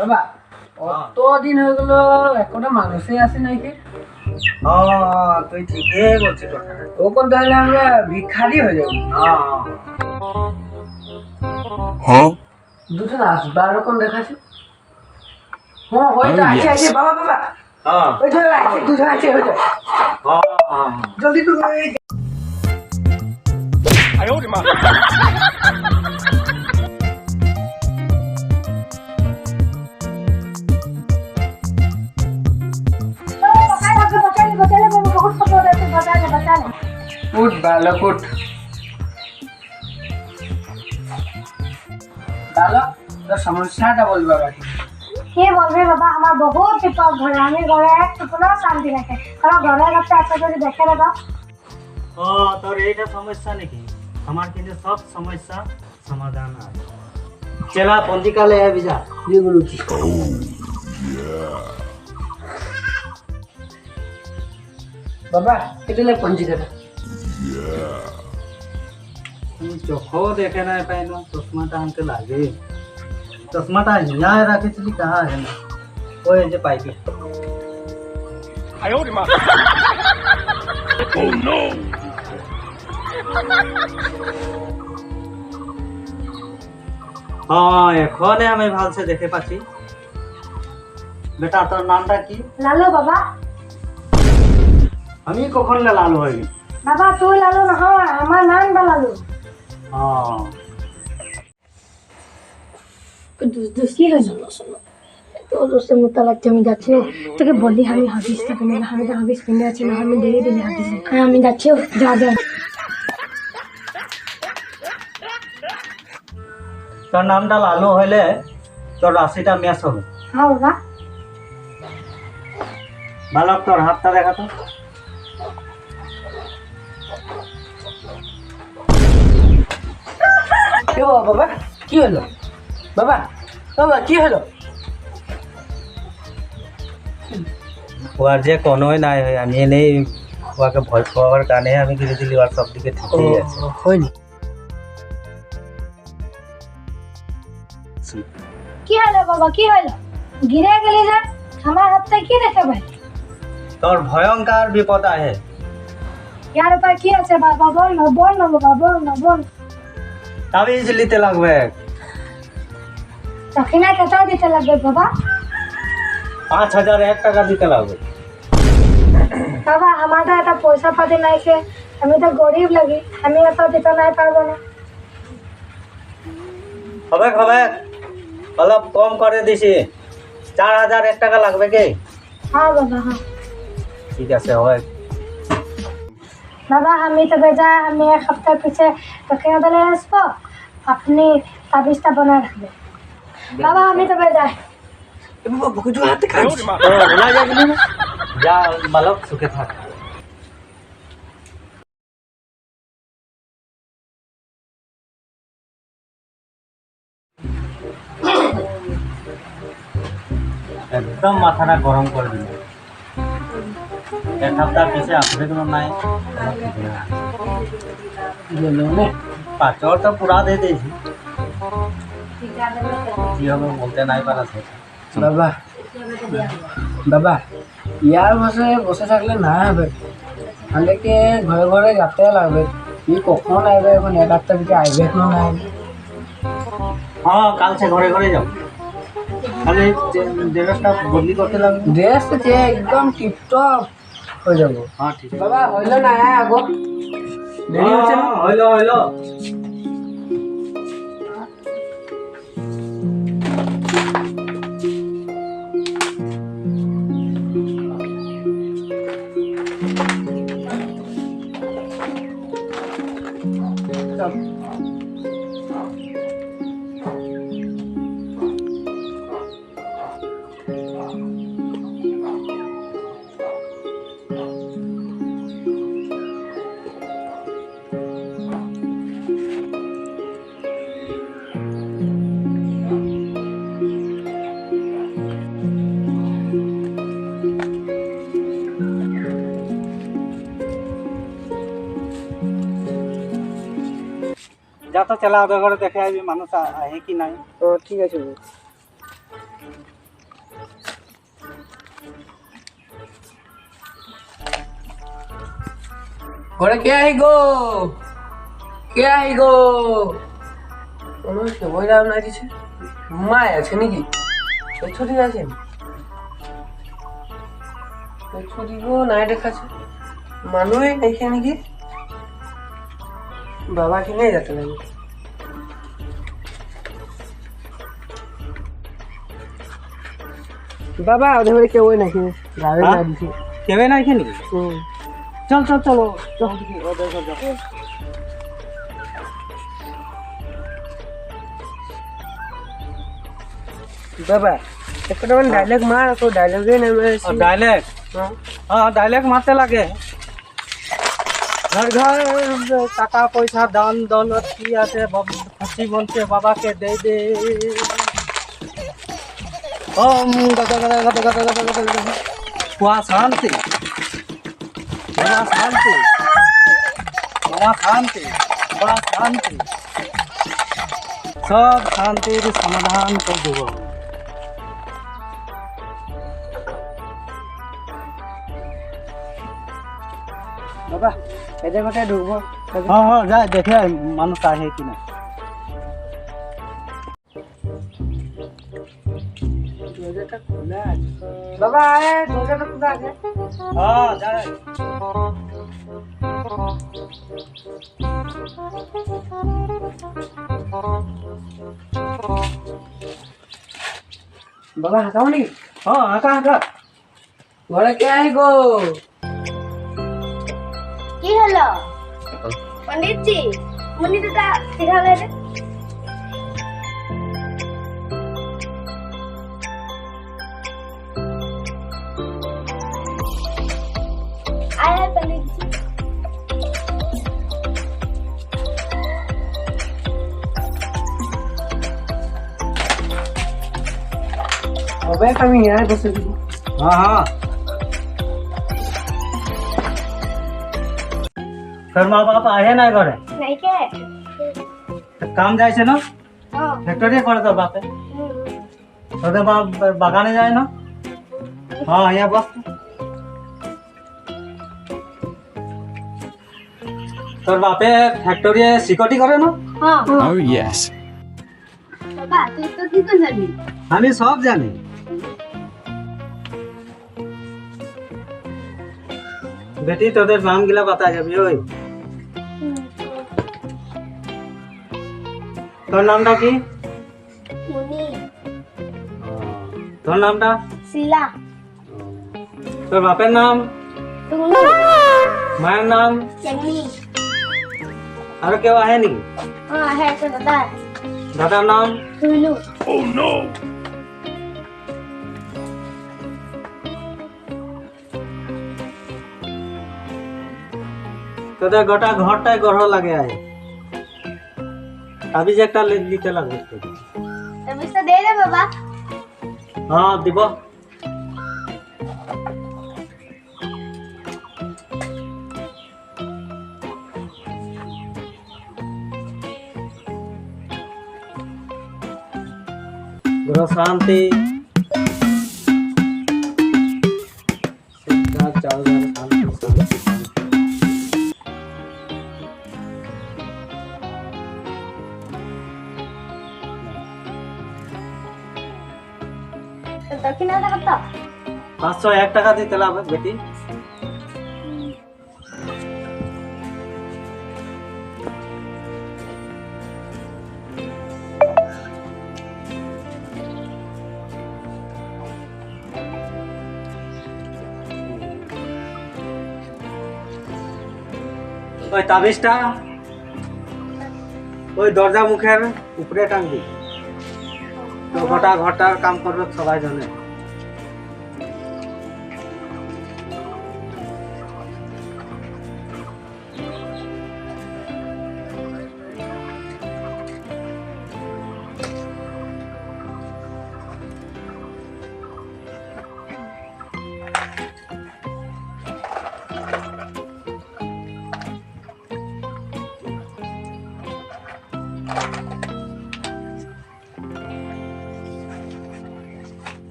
বাবা অত দিন হয়ে গেল একটা মানুষই আসে নাকি? তুই ঠিকই বলছিস তখন তাহলে আমরা ভিখারি হয়ে যাবো। দুজন আসবার রকম দেখাচ্ছে। হ্যাঁ হয়তো আছে আছে বাবা বাবা ওই তো আছে দুজন আছে হয়তো জলদি তো উঠ বালক উঠ বালক তোর সমস্যাটা বলবা বাকি কে বলবে বাবা আমার বহুত বিপদ ঘরে আমি ঘরে একটুকুনো শান্তি রাখে কারণ ঘরের কাছে একটা যদি দেখে না দাও তোর এইটা সমস্যা নাকি আমার কিন্তু সব সমস্যা সমাধান আছে चला पंजिका ले है बिजा ये गुरु जी बाबा এটা লে পঞ্জিকাটা তুমি চোখও দেখে না পাই না চশমাটা আমাকে লাগে চশমাটা यहाँ রাখেছিলি कहाँ है ना ওই যে পাইপে আয় ওরে মা ও নো এখনে আমি ভালসে দেখে পাচ্ছি বেটা তোর নামটা কি লালু বাবা আমি কখন লালু হইনি বাবা তুই লালু না হয় আমার নামটা লালু কি হয়েছে তো দোস্তের মতো লাগছে আমি যাচ্ছি তোকে বললি আমি হাফিজটা কিনে আমি তো হাফিজ কিনে আছি না আমি দেখে দিলি হাফিজ হ্যাঁ আমি যাচ্ছি যা যা তোর নামটা লালু হইলে তোর রাশিটা ম্যাচ হবে হ্যাঁ বাবা বালক তোর হাতটা দেখা তো কে বাবা কি হলো বাবা বাবা কি হলো ওর যে কোনোই নাই হয় আমি এনেই ওকে ভয় পাওয়ার কারণে আমি ধীরে ধীরে ওর সব দিকে ঠিকই আছে হয়নি কি হলো বাবা কি হলো গিরে গেলি না আমার হাতটা কি দেখে ভাই তোর ভয়ঙ্কর বিপদ আছে यार पर কি আছে বাবা বল না বাবা বল না বল তাবিজ নিতে লাগবে দক্ষিণা কত দিতে লাগবে বাবা 5001 টাকা দিতে লাগবে বাবা আমার তো এত পয়সা পাতি নাই সে আমি তো গরিব লাগি আমি এত দিতে নাই পারবো না হবে অলপ কম করে দিছি 4001 টাকা লাগবে কি হ্যাঁ বাবা হ্যাঁ ঠিক আছে হয় বাবা আমি তো বেজা আমি এক সপ্তাহ পিছে দক্ষিণা দলে আসবো আপনি তাবিজটা বানায় রাখবেন বাবা আমি তো বেজা বাবা বুকে তো হাতে খাচ্ছি না যাবি না যা বালক সুখে থাক একদম মাথাটা গরম করে দিল এক সপ্তাহ পিছিয়ে আসবে কোনো নাই পাঁচর তো পুরা দিয়ে দিয়েছি কি হবে বলতে নাই পারা বাবা বাবা ইয়ার বসে থাকলে না হবে আমাদেরকে ঘরে ঘরে যেতে লাগবে কি কখন আসবে এখন 11টা দিকে আসবে এখনো না হ্যাঁ কাল সে ঘরে ঘরে যাও খালি ড্রেসটা বদলি করতে লাগবে ড্রেস তো একদম টিপটপ হয়ে যাবো হ্যাঁ ঠিক আছে বাবা হইলো না আগো দেরি হচ্ছে না হইলো যা তো চলা আধা ঘরে দেখে আসবি মানুষ আহে কি নাই তো ঠিক আছে ঘরে কে I go, K I go? কোনো খবর নাই দিছে। মা আছে নাকি? ছুটি আছেন? ছুটি গো নাই দেখাছে, মানুষই দেখে নাকি? বাবা কিনে যেতে লাগে। বাবা ওদের বাড়ি কেউ নাকি? গাড়ি না দিছে। কেবে নাই খেলি? চল চল চলো চল ওদের ঘর যাবো। বাবা একটা ডায়লগ মার, তো ডায়লগে নেমে डायलेक्ट हाँ डायलेक्ट मारते लगे घर घर टाका पैसा दान दौलत की आते खुशी बनते बाबा के दे दे ओम गद गद गद गद गद गद गद हुआ शांति हुआ शांति हुआ शांति हुआ शांति सब शांति समाधान कर देबो। বাবা এদের কোথায় ঢুকবো? हाँ हाँ जाए देखे मानो का है कि नहीं। দরজাটা খোলা আছে। বাবা আয়, দরজাটা খোলা আছে। हाँ जाए বাবা হাঁকাও নাকি? हाँ आका आका ঘরে কে আই গো? কি হলো পণ্ডিতজি? মুনি দাদা কিভাবে রে? আয় পণ্ডিতজি। বাবা আমি यहाँ বসে দিই। हाँ हाँ তোর মা বাপ আহে না ঘরে? নাই কে? কাম যাইছে না? হ্যাঁ। ফ্যাক্টরি করে তোর বাপে? তোদের বাপ বাগানে যায় না? হ্যাঁ અહીંયા বস তোর বাপে ফ্যাক্টরি সিকিউরিটি করে না? হ্যাঁ। Oh, yes. বাবা তুই তো কি করে জানি? আমি সব জানি। বেটি তোদের নাম গিলা বাতা যাবি ওই তোর নামটা কি? মুনি। তোর নামটা? শিলা। তোর বাপের নাম? টুনু। মায়ের নাম? চেংনি। আর কেউ আহে নাকি? হ্যাঁ হ্যাঁ তো দাদা। দাদার নাম? টুলু। Oh no! তোদের গোটা ঘরটাই গড় লাগে আয় তাবিজ একটা লিখতে লাগবে। তাবিজটা দে রে বাবা। হ্যাঁ দিব। ग्रह शांति দক্ষিণাটা কত? 501 টাকা দিতে লাগবে বেটি। ওই তাবিজটা ওই দরজা মুখের উপরে টাঙবি, তো গোটা ঘরটার কাম করবে সবাই জানে।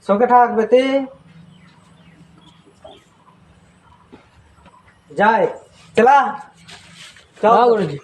সকে থাক বেটি। जाए चला हाँ गुरुजी।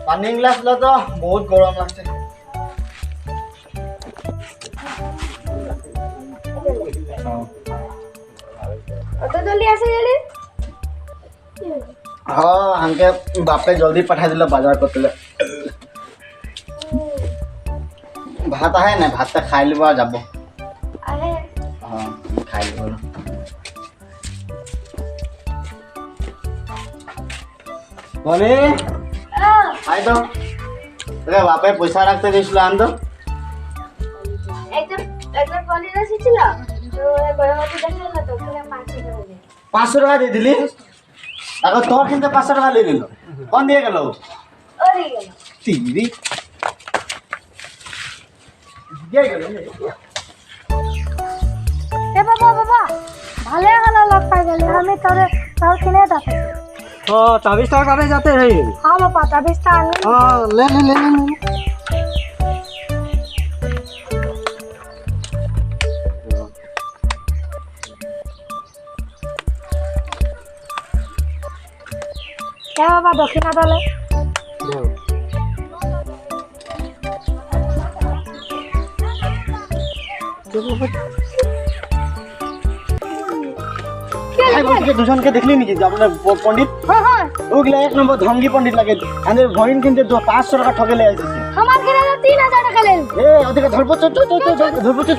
पानी ग्लास लो तो बहुत गरम लगते। অত জলদি আসে গেলে हाँ हमके बापे जल्दी पठा दिल बाजार करते भात है ना भात खाई लिबा जाबो। আরে हाँ खाई लिबा बोले आई तो रे बापे पैसा रखते दिसलो आन तो একদম একবার পলির আসছিল তো গরমতে দেখলে না তো ওখানে 500 টাকা দিয়ে 500 টাকা দিয়ে দিলি আগে তোর কিন্তু 500 টাকা দিয়ে দিল কোন দিয়ে গেল ওরে গেল তিরি দিয়ে গেল এ বাবা বাবা ভালো গেল লোক পাই গেলে আমি তোরে তাও কিনে দাও तो 24 টাকা কাটে যাতে है। हाँ मैं पता भी था नहीं हाँ ले ले ले ले क्या बाबा दक्षिणा डाले ভাই বলছি দুজন কে দেখলি নাকি যে আপনার পণ্ডিত हाँ हाँ ওগুলা এক নম্বর ধঙ্গি পণ্ডিত লাগে আমাদের ভরিন কিন্তু 500 টাকা ঠকে লে আইছে हमारे किने 3000 টাকা लेन এ ওদিকে ধরবো তো ধরবো তো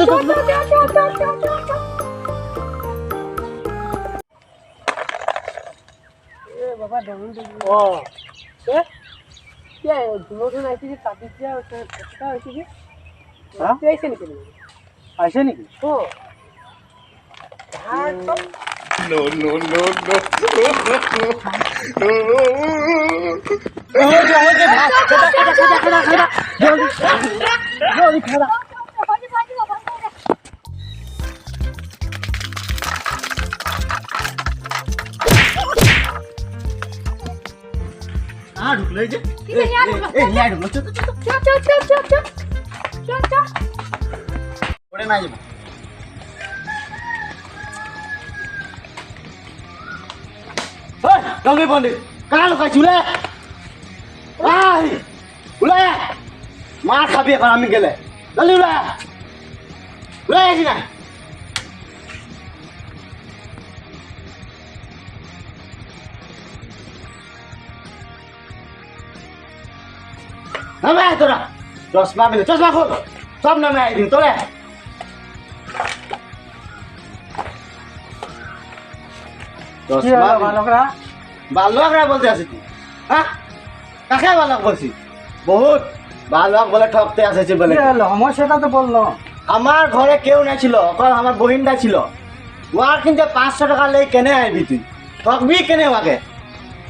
बाबा डाउन ओ ए क्या है दोनों दिन ऐसी की काटी किया उसका ऐसी की हां ऐसे निकली ऐसे नहीं ओ हाँ तो हाँ ढुक ले जे ठीक है यार ए यार ढुक चल चल ओरे ना जे ओए गंगे पंडित कहाँ लुका चुले आई उले मार खाबी এখন আমি গেলে জলদি উলে উলে আসি না নামে আয় তোরা চশমা মিলে চশমা খোল সব নামে আয় দিন তোরে চশমা বালকরা বালকরা বলতে আসি তুই হ্যাঁ কাকে বালক বলছি বহুত বালক বলে ঠকতে আসেছে বলে কি হলো আমার সেটা তো বললো আমার ঘরে কেউ না ছিল অকল আমার বহিনটা ছিল ওয়ার কিন্তু 500 টাকা লেই কেনে আইবি তুই ঠকবি কেনে ওকে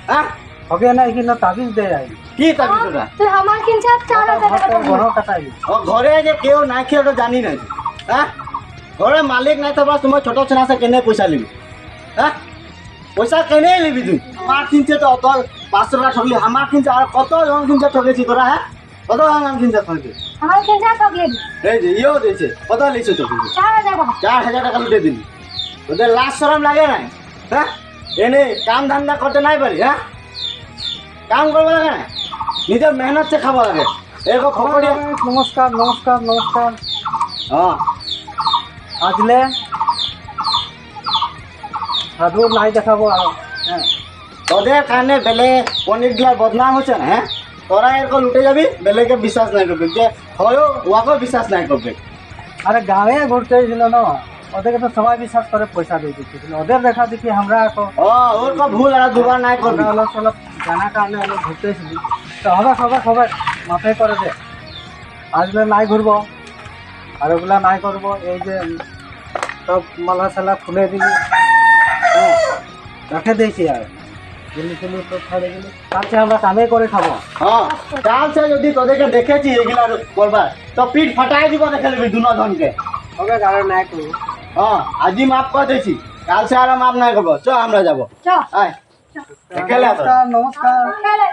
হ্যাঁ হবে না কিন্তু তাবিজ দে আই কি তাবি তোরা तो हमारे किन 4000 টাকা বড় কাটাই ও ঘরে যে কেউ না খেয়ে তো জানি না তুই, হ্যাঁ ঘরে মালিক নাই তো বাস তোমার ছোট ছেলে আছে কেনে পয়সা লিবি হ্যাঁ পয়সা কেনে লিবি তুই আমার কিনছে তো অত 500 টাকা ঠকলি আমার কিনছে আর কত জন কিনছে ঠকেছি তোরা হ্যাঁ কত জন কিনছে ঠকেছি हमारे किन ठग ले এই যে ইও দিয়েছে কত লিখছে তো কিন্তু 4000 টাকা 4000 টাকা লুটে দিলি ওদের লাশ শরম লাগে না হ্যাঁ এনে কাম ধান্দা করতে নাই পারি হ্যাঁ কাম করবো লাগে না নিজের মেহনত সে খাবো লাগে এরকম খবর নমস্কার নমস্কার নমস্কার হ্যাঁ আসলে সাধু নাই দেখাবো আর হ্যাঁ তোদের কারণে বেলে পণ্ডিতগুলার বদনাম হচ্ছে না হ্যাঁ তোরা এরকম লুটে যাবি বেলেকে বিশ্বাস নাই করবি যে হয়ও ওয়াকেও বিশ্বাস নাই করবে। আরে গাঁয়ে ঘুরতে এসেছিল না, ওদেরকে তো সবাই বিশ্বাস করে পয়সা দিয়ে দিচ্ছিল, ওদের দেখা দেখি আমরা ওর কো ভুল আর দুবার নাই করবি। অলপ সলপ জানা কারণে অলপ ঘুরতে এসেছি, তো হবে সবাই সবাই মাথায় করে দে, আসলে নাই ঘুরবো আর ওগুলা নাই করবো। এই যে সব মালা সালা খুলে দিবি, হ্যাঁ রেখে দিয়েছি আর গেলি ফেলি সব ছাড়ে গেলি, তার চেয়ে আমরা কামে করে খাবো। হ্যাঁ কাল সে যদি তোদেরকে দেখেছি এগুলা করবার তো পিঠ ফাটাই দিব দেখে নিবি দুজনকে। হবে গাড়ি নাই করবো। হ্যাঁ আজই মাফ করে দিয়েছি, কাল সে আর মাফ নাই করবো। চ আমরা যাবো, চ আয় খেলে নমস্কার নমস্কার। খেলে